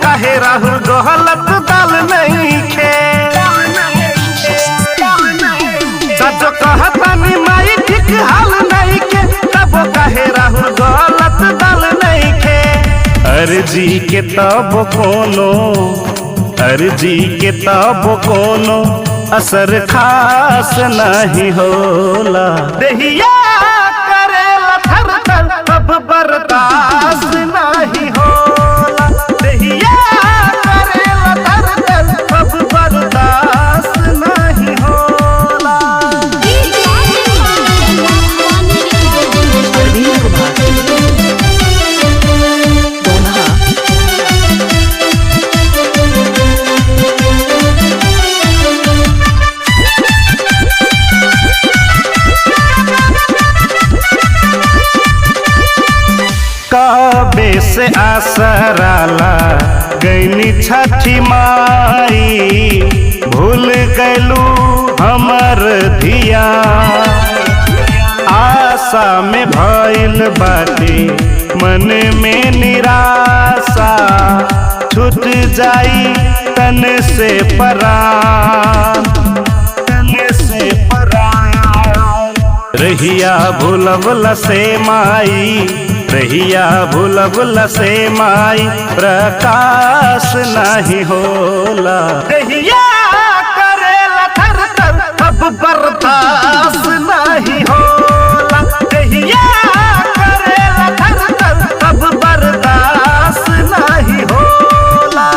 काहे राहुल गलत दाल नहीं खे सचो कहतानी माई ठीक हाल नहीं के तब काहे राहुल गलत दाल नहीं खे अर्जी के तब कोनो असर खास नहीं होला देहिया करेला थर थर अब बर्दाश्त नहीं होला देहिया करेला थर थर अब बर्दाश्त नहीं होला। कबे से आसराला गईनी छठी माई भूल गैलू हमर धिया आशा में भइल बाटे मन में निराशा छूट जाई तन से परान रहिया भूलवला से माई रहिया भूलवला से माई प्रकाश नहीं होला रहिया करेला थर थर अब बर्दाश्त नहीं होला रहिया करेला थर थर अब बर्दाश्त नहीं होला।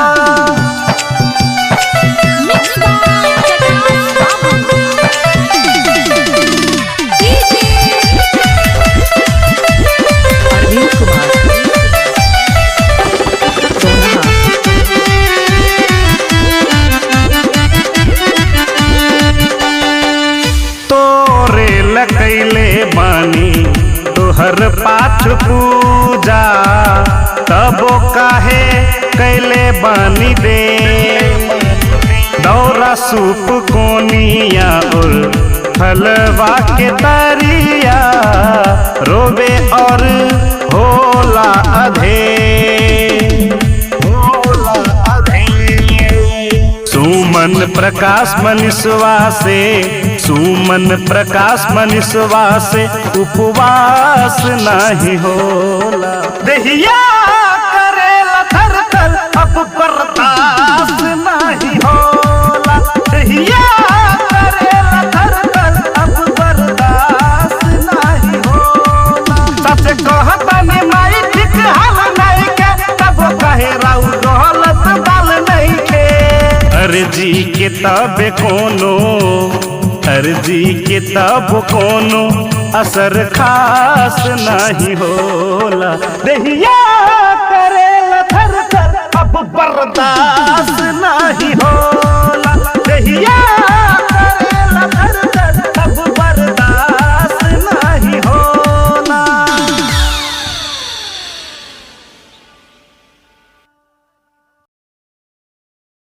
कैले बानी तोहर पाठ पूजा तबो काहे कैले बानी दे दौरा सूप कोनिया और फलवा के तरिया रोबे और होला अधे सुमन प्रकाश मनीषवा से उपवास नहीं होला देहिया करेला थर थर अब बर्दाश्त नहीं होला देहिया करेला थर थर अब बर्दाश्त नहीं होला सच कहतानी माई ठीक हाल नहीं के तब कहे राउर गलत दाल नहीं के अर्जी के तब कोनो असर खास नहीं होला देहिया करेला थर थर अब बर्दाश्त नहीं